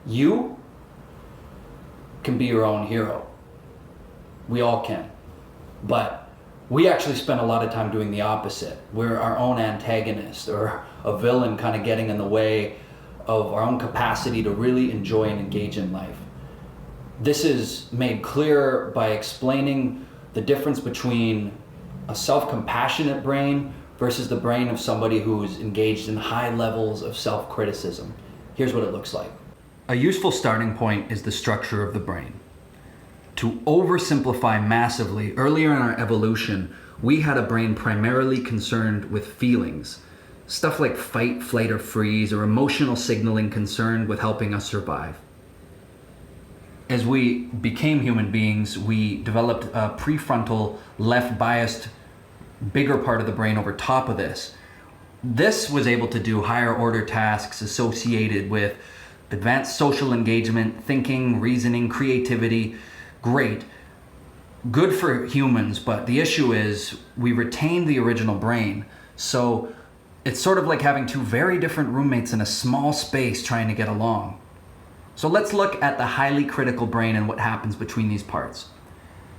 You can be your own hero. We all can. But we actually spend a lot of time doing the opposite. We're our own antagonist or a villain kind of getting in the way of our own capacity to really enjoy and engage in life. This is made clear by explaining the difference between a self-compassionate brain versus the brain of somebody who's engaged in high levels of self-criticism. Here's what it looks like. A useful starting point is the structure of the brain. To oversimplify massively, earlier in our evolution, we had a brain primarily concerned with feelings. Stuff like fight, flight, or freeze, or emotional signaling concerned with helping us survive. As we became human beings, we developed a prefrontal, left-biased, bigger part of the brain over top of this. This was able to do higher order tasks associated with advanced social engagement, thinking, reasoning, creativity. Great. Good for humans, but the issue is we retained the original brain. So it's sort of like having two very different roommates in a small space trying to get along. So let's look at the highly critical brain and what happens between these parts.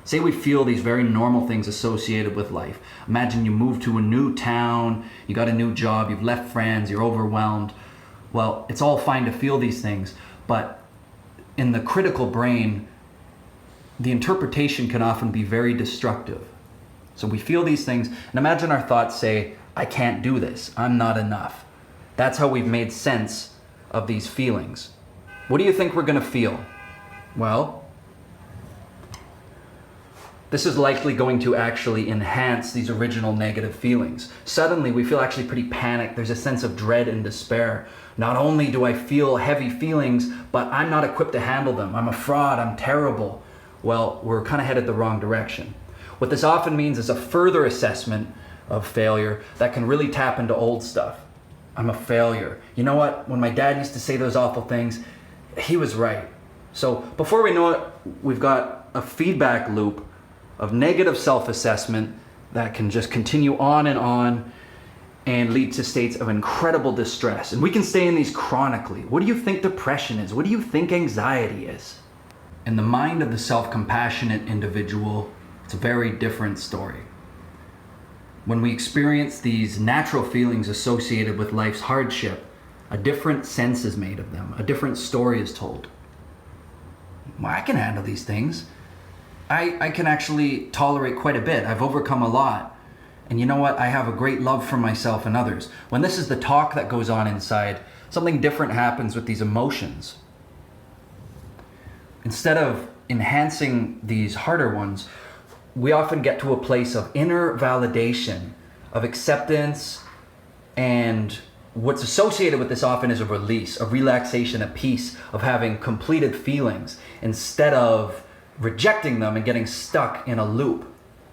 Say we feel these very normal things associated with life. Imagine you move to a new town, you got a new job, you've left friends, you're overwhelmed. Well, it's all fine to feel these things, but in the critical brain, the interpretation can often be very destructive. So we feel these things, and imagine our thoughts say, I can't do this, I'm not enough. That's how we've made sense of these feelings. What do you think we're going to feel? Well, this is likely going to actually enhance these original negative feelings. Suddenly, we feel actually pretty panicked. There's a sense of dread and despair. Not only do I feel heavy feelings, but I'm not equipped to handle them. I'm a fraud, I'm terrible. Well, we're kind of headed the wrong direction. What this often means is a further assessment of failure that can really tap into old stuff. I'm a failure. You know what? When my dad used to say those awful things, he was right. So before we know it, we've got a feedback loop of negative self-assessment that can just continue on and lead to states of incredible distress. And we can stay in these chronically. What do you think depression is? What do you think anxiety is? In the mind of the self-compassionate individual, it's a very different story. When we experience these natural feelings associated with life's hardship, a different sense is made of them. A different story is told. Well, I can handle these things. I can actually tolerate quite a bit. I've overcome a lot. And you know what? I have a great love for myself and others. When this is the talk that goes on inside, something different happens with these emotions. Instead of enhancing these harder ones, we often get to a place of inner validation, of acceptance, and what's associated with this often is a release, a relaxation, a peace of having completed feelings instead of rejecting them and getting stuck in a loop.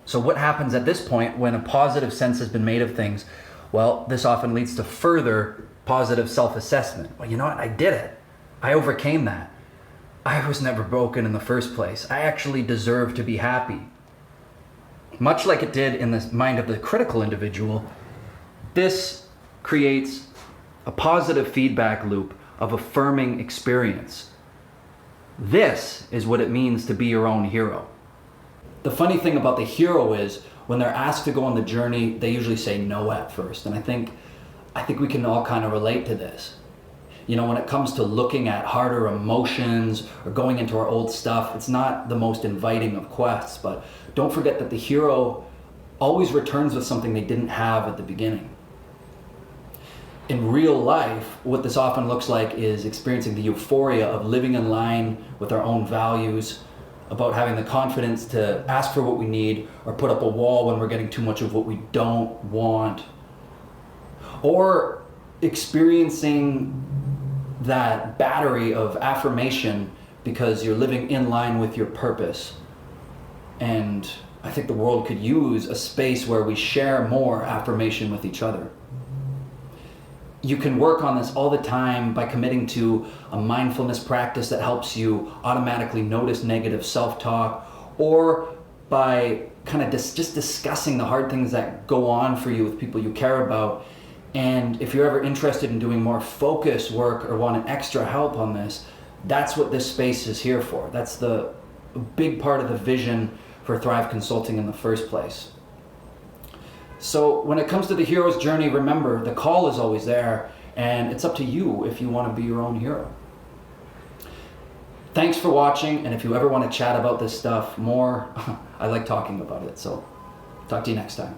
So what happens at this point when a positive sense has been made of things? Well, this often leads to further positive self-assessment. Well, you know what? I did it. I overcame that. I was never broken in the first place. I actually deserve to be happy. Much like it did in the mind of the critical individual, this creates a positive feedback loop of affirming experience. This is what it means to be your own hero. The funny thing about the hero is when they're asked to go on the journey, they usually say no at first. And I think we can all kind of relate to this. You know, when it comes to looking at harder emotions or going into our old stuff, it's not the most inviting of quests, but don't forget that the hero always returns with something they didn't have at the beginning. In real life, what this often looks like is experiencing the euphoria of living in line with our own values, about having the confidence to ask for what we need or put up a wall when we're getting too much of what we don't want, or experiencing that battery of affirmation because you're living in line with your purpose. And I think the world could use a space where we share more affirmation with each other. You can work on this all the time by committing to a mindfulness practice that helps you automatically notice negative self-talk, or by kind of just discussing the hard things that go on for you with people you care about. And if you're ever interested in doing more focus work or want an extra help on this, That's what this space is here for. That's the big part of the vision for Thrive Consulting in the first place. So when it comes to the hero's journey, remember, the call is always there, and it's up to you if you want to be your own hero. Thanks for watching, and if you ever want to chat about this stuff more, I like talking about it, so talk to you next time.